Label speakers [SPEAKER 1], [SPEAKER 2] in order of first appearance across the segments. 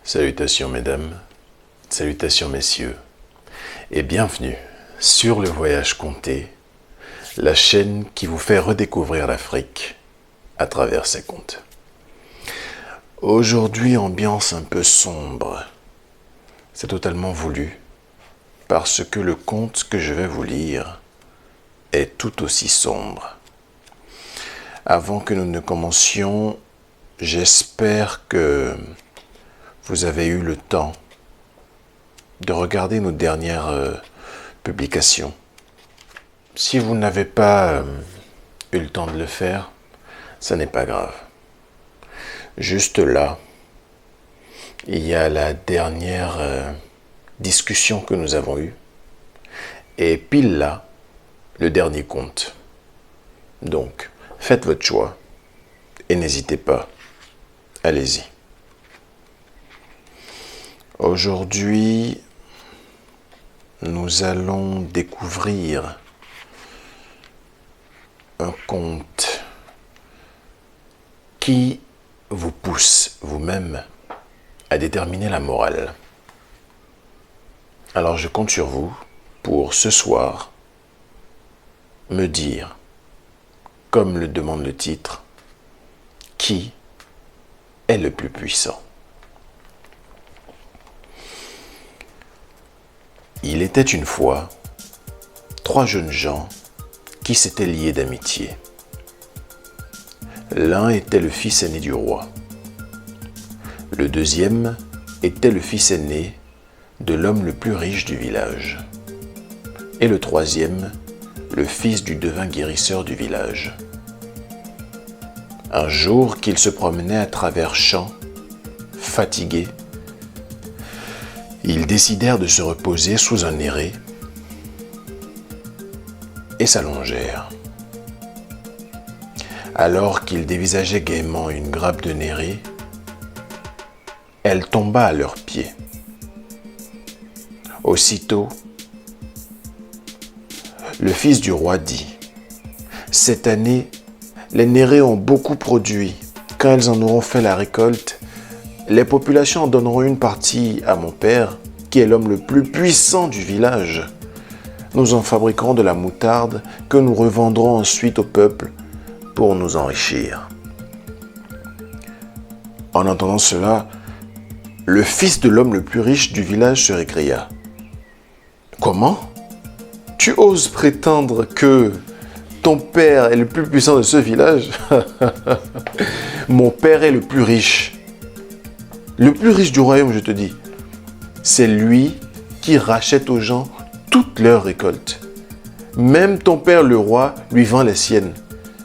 [SPEAKER 1] Salutations mesdames, salutations messieurs, et bienvenue sur Le Voyage Conté, la chaîne qui vous fait redécouvrir l'Afrique à travers ses contes. Aujourd'hui, ambiance un peu sombre. C'est totalement voulu, parce que le conte que je vais vous lire est tout aussi sombre. Avant que nous ne commencions, j'espère que vous avez eu le temps de regarder nos dernières publications. Si vous n'avez pas eu le temps de le faire, ça n'est pas grave. Juste là, il y a la dernière discussion que nous avons eue. Et pile là, le dernier conte. Donc, faites votre choix et n'hésitez pas. Allez-y. Aujourd'hui, nous allons découvrir un conte qui vous pousse vous-même à déterminer la morale. Alors je compte sur vous pour ce soir me dire, comme le demande le titre, qui est le plus puissant. Il était une fois 3 jeunes gens qui s'étaient liés d'amitié. L'un était le fils aîné du roi. Le deuxième était le fils aîné de l'homme le plus riche du village. Et le troisième, le fils du devin guérisseur du village. Un jour qu'ils se promenaient à travers champs, fatigués, ils décidèrent de se reposer sous un héré et s'allongèrent. Alors qu'ils dévisageaient gaiement une grappe de néré, elle tomba à leurs pieds. Aussitôt, le fils du roi dit : « Cette année, les nérés ont beaucoup produit. Quand elles en auront fait la récolte, les populations en donneront une partie à mon père, qui est l'homme le plus puissant du village. Nous en fabriquerons de la moutarde que nous revendrons ensuite au peuple pour nous enrichir. » En entendant cela, le fils de l'homme le plus riche du village se récria : « Comment ? Tu oses prétendre que ton père est le plus puissant de ce village ? Mon père est le plus riche du royaume, je te dis. C'est lui qui rachète aux gens toutes leurs récoltes. Même ton père, le roi, lui vend les siennes.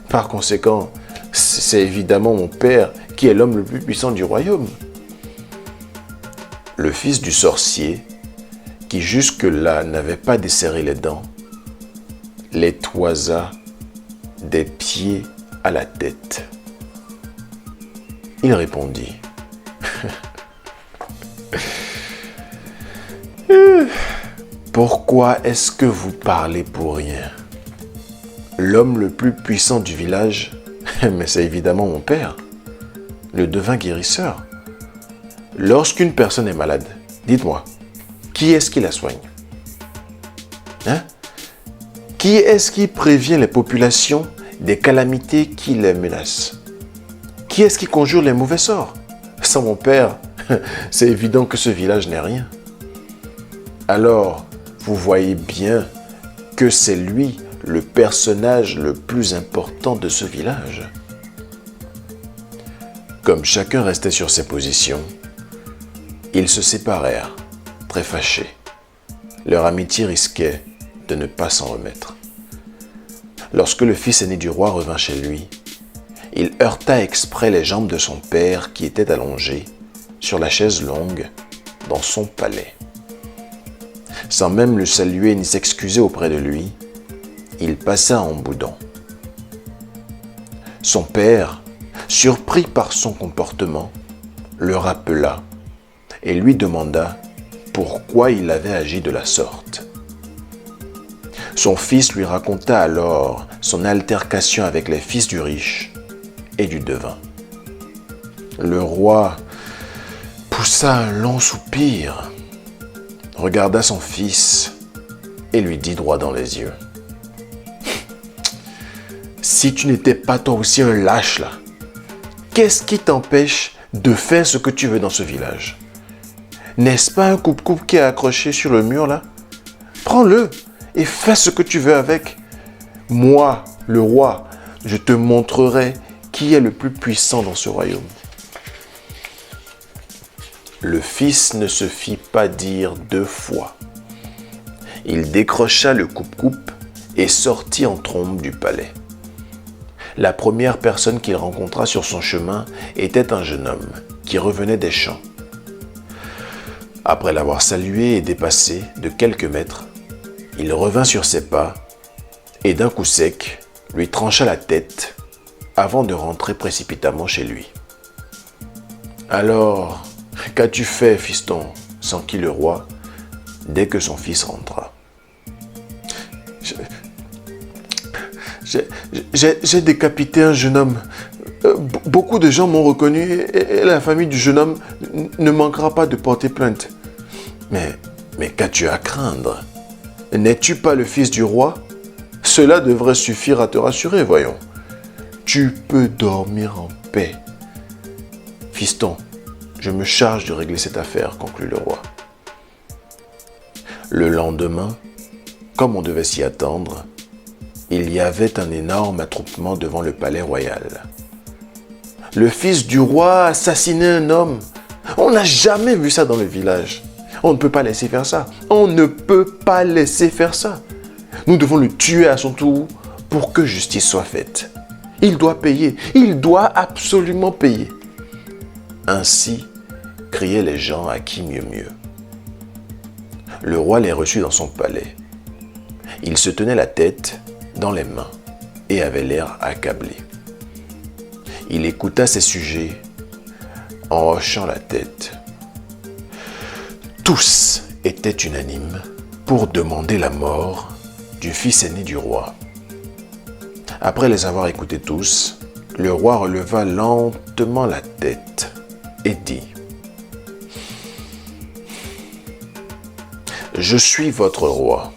[SPEAKER 1] Par conséquent, c'est évidemment mon père qui est l'homme le plus puissant du royaume. » Le fils du sorcier, qui jusque-là n'avait pas desserré les dents, les toisa des pieds à la tête. Il répondit : « Pourquoi est-ce que vous parlez pour rien ? L'homme le plus puissant du village, mais c'est évidemment mon père, le devin guérisseur. Lorsqu'une personne est malade, dites-moi, qui est-ce qui la soigne ? Hein ? Qui est-ce qui prévient les populations des calamités qui les menacent ? Qui est-ce qui conjure les mauvais sorts ? Sans mon père, c'est évident que ce village n'est rien. Alors, vous voyez bien que c'est lui le personnage le plus important de ce village. » Comme chacun restait sur ses positions, ils se séparèrent, très fâchés. Leur amitié risquait de ne pas s'en remettre. Lorsque le fils aîné du roi revint chez lui, il heurta exprès les jambes de son père qui était allongé sur la chaise longue dans son palais. Sans même le saluer ni s'excuser auprès de lui, il passa en boudant. Son père, surpris par son comportement, le rappela et lui demanda pourquoi il avait agi de la sorte. Son fils lui raconta alors son altercation avec les fils du riche et du devin. Le roi poussa un long soupir, regarda son fils et lui dit droit dans les yeux. Si tu n'étais pas toi aussi un lâche là, qu'est-ce qui t'empêche de faire ce que tu veux dans ce village? N'est-ce pas un coupe-coupe qui est accroché sur le mur là? Prends-le et fais ce que tu veux avec. Moi, le roi, je te montrerai qui est le plus puissant dans ce royaume. Le fils ne se fit pas dire 2 fois. Il décrocha le coupe-coupe et sortit en trombe du palais. La première personne qu'il rencontra sur son chemin était un jeune homme qui revenait des champs. Après l'avoir salué et dépassé de quelques mètres, il revint sur ses pas et d'un coup sec lui trancha la tête avant de rentrer précipitamment chez lui. « Alors, qu'as-tu fait, fiston ?» s'enquit le roi dès que son fils rentra. J'ai décapité un jeune homme. Beaucoup de gens m'ont reconnu et la famille du jeune homme ne manquera pas de porter plainte. Mais qu'as-tu à craindre? N'es-tu pas le fils du roi? Cela devrait suffire à te rassurer, voyons. Tu peux dormir en paix. Fiston, je me charge de régler cette affaire, conclut le roi. Le lendemain, comme on devait s'y attendre, il y avait un énorme attroupement devant le palais royal. Le fils du roi assassinait un homme. On n'a jamais vu ça dans le village. On ne peut pas laisser faire ça. On ne peut pas laisser faire ça. Nous devons le tuer à son tour pour que justice soit faite. Il doit payer. Il doit absolument payer. Ainsi criaient les gens à qui mieux mieux. Le roi les reçut dans son palais. Il se tenait la tête dans les mains et avait l'air accablé. Il écouta ses sujets en hochant la tête. Tous étaient unanimes pour demander la mort du fils aîné du roi. Après les avoir écoutés tous, le roi releva lentement la tête et dit : « Je suis votre roi.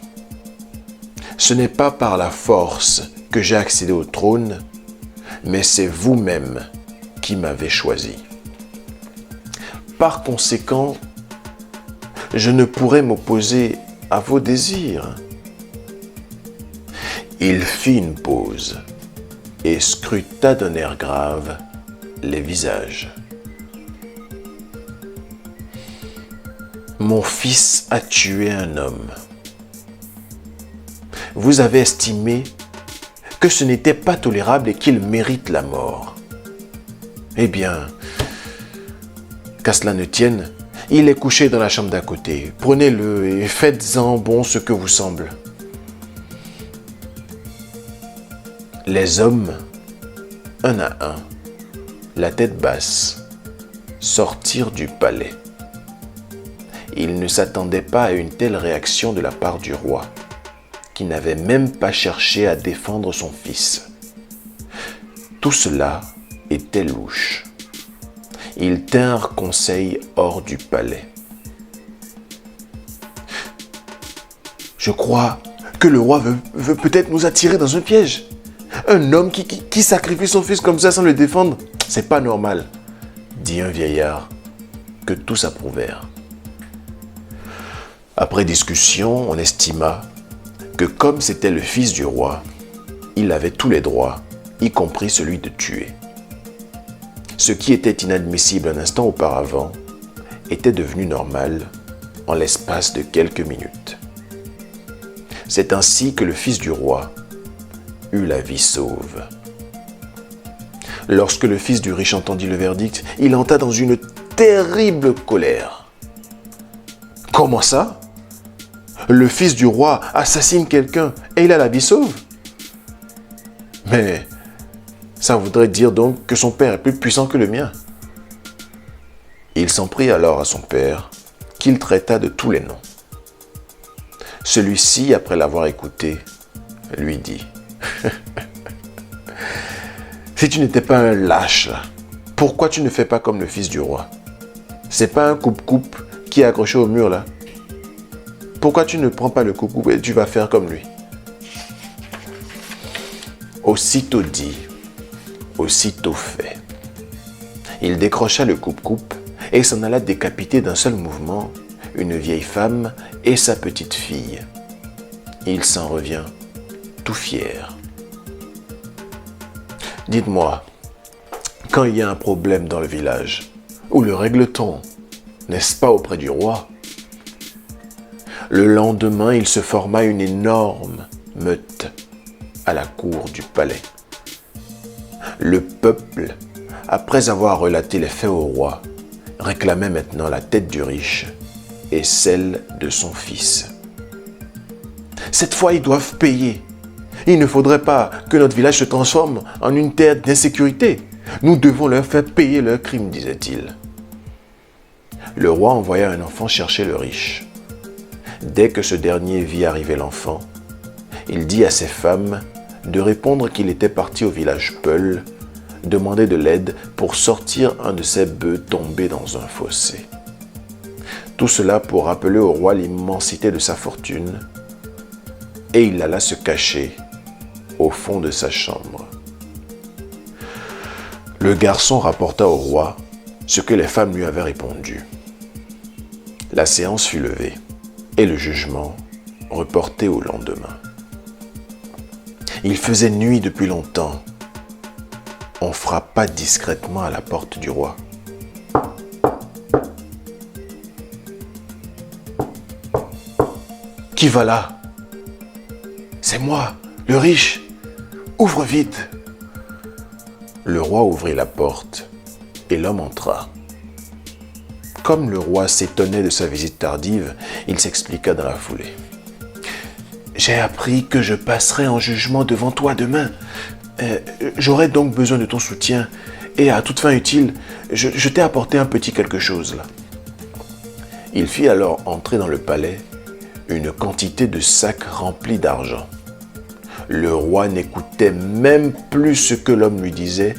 [SPEAKER 1] Ce n'est pas par la force que j'ai accédé au trône, mais c'est vous-même qui m'avez choisi. Par conséquent, je ne pourrai m'opposer à vos désirs. » Il fit une pause et scruta d'un air grave les visages. « Mon fils a tué un homme. Vous avez estimé que ce n'était pas tolérable et qu'il mérite la mort. Eh bien, qu'à cela ne tienne, il est couché dans la chambre d'à côté. Prenez-le et faites-en bon ce que vous semble. » Les hommes, un à un, la tête basse, sortirent du palais. Ils ne s'attendaient pas à une telle réaction de la part du roi, qui n'avait même pas cherché à défendre son fils. Tout cela était louche. Ils tinrent conseil hors du palais. « Je crois que le roi veut peut-être nous attirer dans un piège. Un homme qui sacrifie son fils comme ça sans le défendre, c'est pas normal, » dit un vieillard que tous approuvèrent. Après discussion, on estima que comme c'était le fils du roi, il avait tous les droits, y compris celui de tuer. Ce qui était inadmissible un instant auparavant était devenu normal en l'espace de quelques minutes. C'est ainsi que le fils du roi eut la vie sauve. Lorsque le fils du riche entendit le verdict, il entra dans une terrible colère. « Comment ça ? Le fils du roi assassine quelqu'un et il a la vie sauve ? Mais ça voudrait dire donc que son père est plus puissant que le mien. » Il s'en prit alors à son père, qu'il traita de tous les noms. Celui-ci, après l'avoir écouté, lui dit : « Si tu n'étais pas un lâche, pourquoi tu ne fais pas comme le fils du roi ? C'est pas un coupe-coupe qui est accroché au mur là. Pourquoi tu ne prends pas le coupe-coupe et tu vas faire comme lui? Aussitôt dit, aussitôt fait. Il décrocha le coupe-coupe et s'en alla décapiter d'un seul mouvement une vieille femme et sa petite fille. Il s'en revient tout fier. Dites-moi, quand il y a un problème dans le village, où le règle-t-on, n'est-ce pas auprès du roi? Le lendemain, il se forma une énorme meute à la cour du palais. Le peuple, après avoir relaté les faits au roi, réclamait maintenant la tête du riche et celle de son fils. Cette fois, ils doivent payer. Il ne faudrait pas que notre village se transforme en une terre d'insécurité. Nous devons leur faire payer leurs crimes, disait-il. Le roi envoya un enfant chercher le riche. Dès que ce dernier vit arriver l'enfant, il dit à ses femmes de répondre qu'il était parti au village Peul, demander de l'aide pour sortir un de ses bœufs tombé dans un fossé. Tout cela pour rappeler au roi l'immensité de sa fortune, et il alla se cacher au fond de sa chambre. Le garçon rapporta au roi ce que les femmes lui avaient répondu. La séance fut levée et le jugement reporté au lendemain. Il faisait nuit depuis longtemps. On frappa discrètement à la porte du roi. « Qui va là ? » ?»« C'est moi, le riche. Ouvre vite. » Le roi ouvrit la porte et l'homme entra. Comme le roi s'étonnait de sa visite tardive, il s'expliqua dans la foulée. « J'ai appris que je passerai en jugement devant toi demain. J'aurai donc besoin de ton soutien et à toute fin utile, je t'ai apporté un petit quelque chose là. » Il fit alors entrer dans le palais une quantité de sacs remplis d'argent. Le roi n'écoutait même plus ce que l'homme lui disait,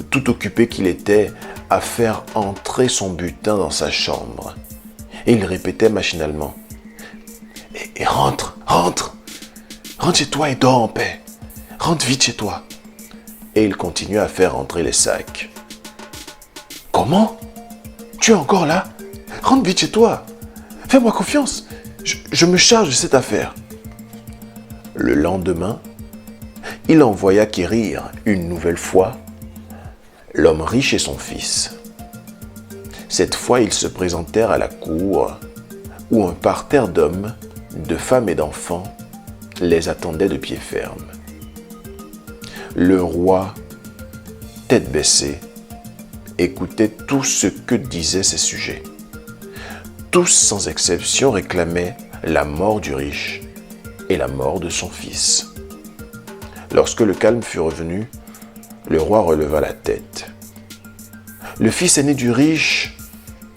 [SPEAKER 1] tout occupé qu'il était à faire entrer son butin dans sa chambre. Et il répétait machinalement « Et rentre, rentre, rentre chez toi et dors en paix. Rentre vite chez toi. » Et il continuait à faire entrer les sacs. « Comment? Tu es encore là? Rentre vite chez toi. Fais-moi confiance. Je me charge de cette affaire. » Le lendemain, il envoya quérir une nouvelle fois l'homme riche et son fils. Cette fois, ils se présentèrent à la cour où un parterre d'hommes, de femmes et d'enfants les attendait de pied ferme. Le roi, tête baissée, écoutait tout ce que disaient ses sujets. Tous, sans exception, réclamaient la mort du riche et la mort de son fils. Lorsque le calme fut revenu, le roi releva la tête. Le fils aîné du riche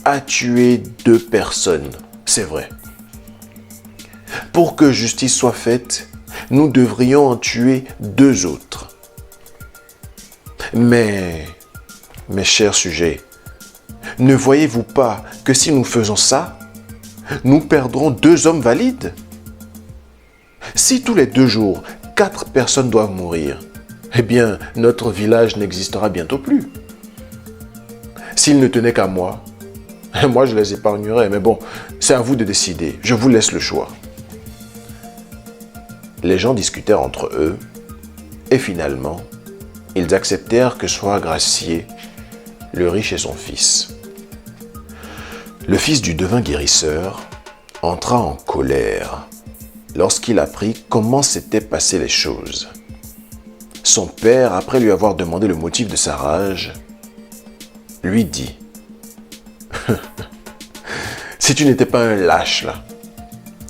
[SPEAKER 1] a tué 2 personnes, c'est vrai. Pour que justice soit faite, nous devrions en tuer 2 autres. Mais, mes chers sujets, ne voyez-vous pas que si nous faisons ça, nous perdrons 2 hommes valides? Si tous les 2 jours, 4 personnes doivent mourir, eh bien, notre village n'existera bientôt plus. S'il ne tenait qu'à moi, moi je les épargnerais, mais bon, c'est à vous de décider, je vous laisse le choix. Les gens discutèrent entre eux, et finalement, ils acceptèrent que soient graciés le riche et son fils. Le fils du devin guérisseur entra en colère lorsqu'il apprit comment s'étaient passées les choses. Son père, après lui avoir demandé le motif de sa rage, lui dit « Si tu n'étais pas un lâche là,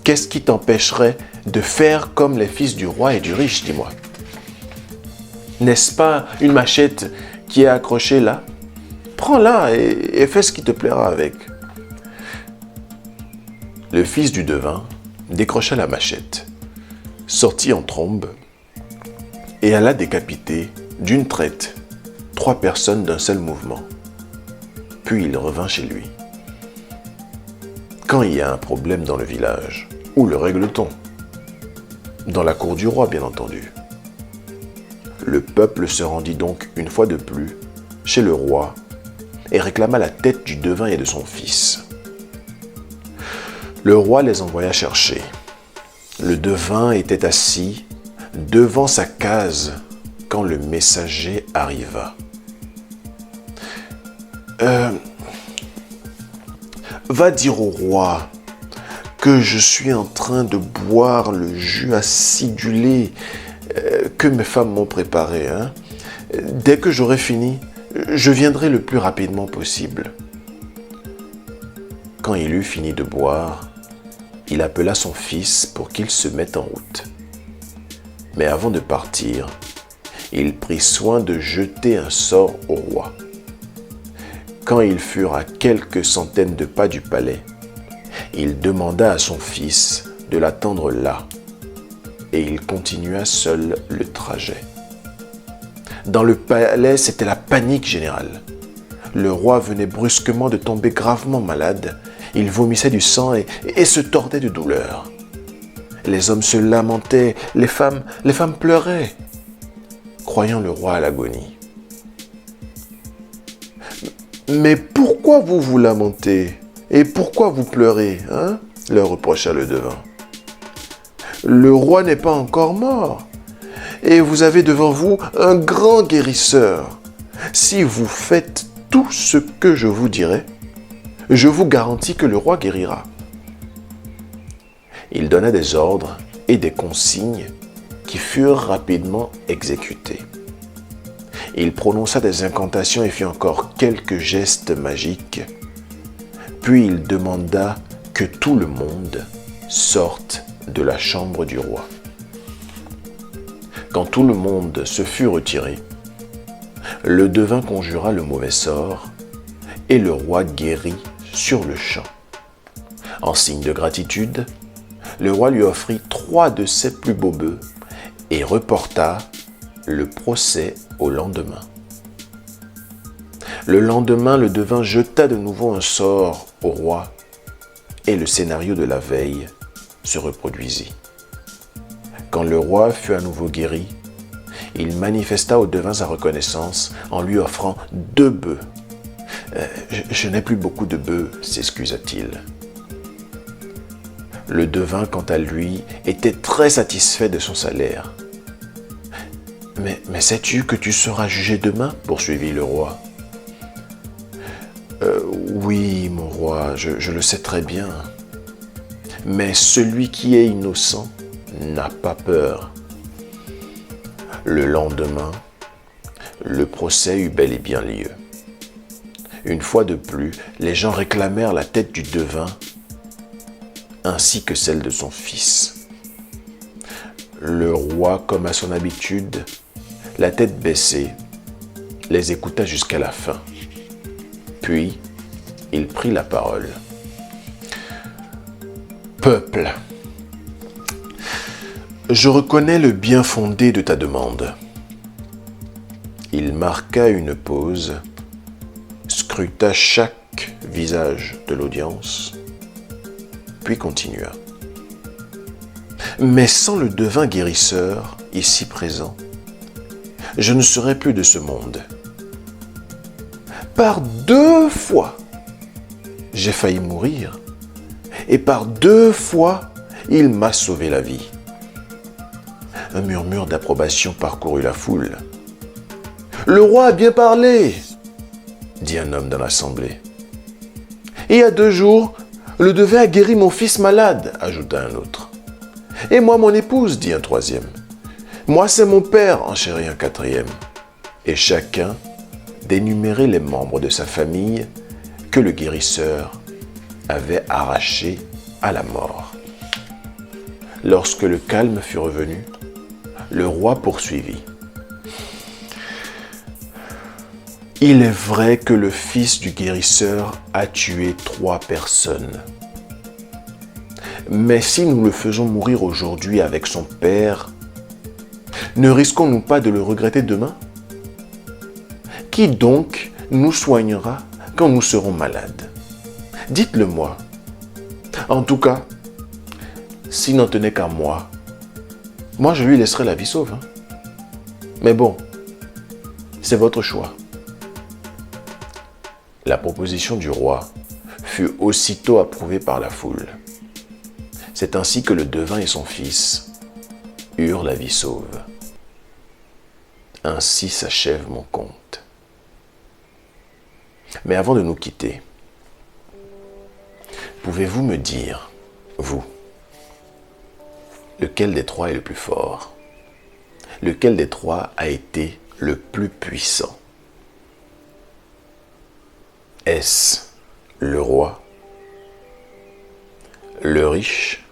[SPEAKER 1] qu'est-ce qui t'empêcherait de faire comme les fils du roi et du riche, dis-moi? N'est-ce pas une machette qui est accrochée là? Prends-la et fais ce qui te plaira avec. » Le fils du devin décrocha la machette, sortit en trombe et alla décapiter d'une traite 3 personnes d'un seul mouvement. Puis il revint chez lui. quand il y a un problème dans le village, où le règle-t-on? Dans la cour du roi, bien entendu. Le peuple se rendit donc une fois de plus chez le roi et réclama la tête du devin et de son fils. Le roi les envoya chercher. Le devin était assis devant sa case quand le messager arriva. Va dire au roi que je suis en train de boire le jus acidulé que mes femmes m'ont préparé. Dès que j'aurai fini, je viendrai le plus rapidement possible. Quand il eut fini de boire, il appela son fils pour qu'il se mette en route. Mais avant de partir, il prit soin de jeter un sort au roi. Quand ils furent à quelques centaines de pas du palais, il demanda à son fils de l'attendre là, et il continua seul le trajet. Dans le palais, c'était la panique générale. Le roi venait brusquement de tomber gravement malade. Il vomissait du sang et se tordait de douleur. Les hommes se lamentaient, les femmes pleuraient, croyant le roi à l'agonie. « Mais pourquoi vous vous lamentez? Et pourquoi vous pleurez, leur reprocha le devin. « Le roi n'est pas encore mort, et vous avez devant vous un grand guérisseur. Si vous faites tout ce que je vous dirai, je vous garantis que le roi guérira. » Il donna des ordres et des consignes qui furent rapidement exécutés. Il prononça des incantations et fit encore quelques gestes magiques. Puis il demanda que tout le monde sorte de la chambre du roi. Quand tout le monde se fut retiré, le devin conjura le mauvais sort et le roi guérit sur le champ. En signe de gratitude, le roi lui offrit 3 de ses plus beaux bœufs et reporta le procès au lendemain. Le lendemain, le devin jeta de nouveau un sort au roi et le scénario de la veille se reproduisit. Quand le roi fut à nouveau guéri, il manifesta au devin sa reconnaissance en lui offrant 2 bœufs. Je n'ai plus beaucoup de bœufs, s'excusa-t-il. Le devin, quant à lui, était très satisfait de son salaire. Mais sais-tu que tu seras jugé demain? Poursuivit le roi. Oui, mon roi, je le sais très bien. Mais celui qui est innocent n'a pas peur. Le lendemain, le procès eut bel et bien lieu. Une fois de plus, les gens réclamèrent la tête du devin ainsi que celle de son fils. Le roi, comme à son habitude, la tête baissée, les écouta jusqu'à la fin. Puis, il prit la parole. « Peuple, je reconnais le bien fondé de ta demande. » Il marqua une pause, scruta chaque visage de l'audience, puis continua. « Mais sans le devin guérisseur, ici présent, je ne serai plus de ce monde. Par 2 fois, j'ai failli mourir, et par 2 fois, il m'a sauvé la vie. » Un murmure d'approbation parcourut la foule. « Le roi a bien parlé !» dit un homme dans l'assemblée. « Il y a 2 jours, le devin a guéri mon fils malade, ajouta un autre. Et moi, mon épouse, dit un troisième. Moi, c'est mon père, enchérit un quatrième. Et chacun d'énumérer les membres de sa famille que le guérisseur avait arrachés à la mort. Lorsque le calme fut revenu, le roi poursuivit. Il est vrai que le fils du guérisseur a tué 3 personnes. Mais si nous le faisons mourir aujourd'hui avec son père, ne risquons-nous pas de le regretter demain? Qui donc nous soignera quand nous serons malades? Dites-le-moi. En tout cas, s'il n'en tenait qu'à moi, je lui laisserais la vie sauve. Hein. Mais bon, c'est votre choix. La proposition du roi fut aussitôt approuvée par la foule. C'est ainsi que le devin et son fils eurent la vie sauve. Ainsi s'achève mon conte. Mais avant de nous quitter, pouvez-vous me dire, vous, lequel des trois est le plus fort? Lequel des trois a été le plus puissant? Est-ce le roi, le riche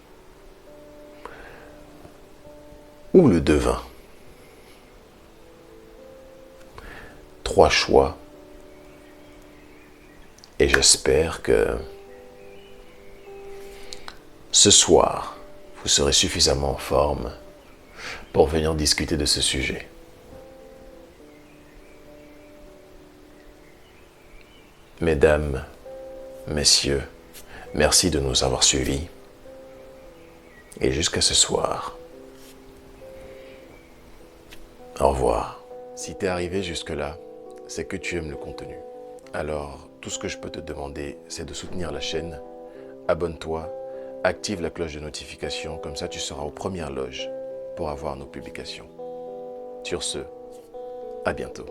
[SPEAKER 1] ou le devin? Trois choix. Et j'espère que ce soir, vous serez suffisamment en forme pour venir discuter de ce sujet. Mesdames, messieurs, merci de nous avoir suivis. Et jusqu'à ce soir, au revoir. Si t'es arrivé jusque-là, c'est que tu aimes le contenu. Alors, tout ce que je peux te demander, c'est de soutenir la chaîne. Abonne-toi, active la cloche de notification, comme ça tu seras aux premières loges pour avoir nos publications. Sur ce, à bientôt.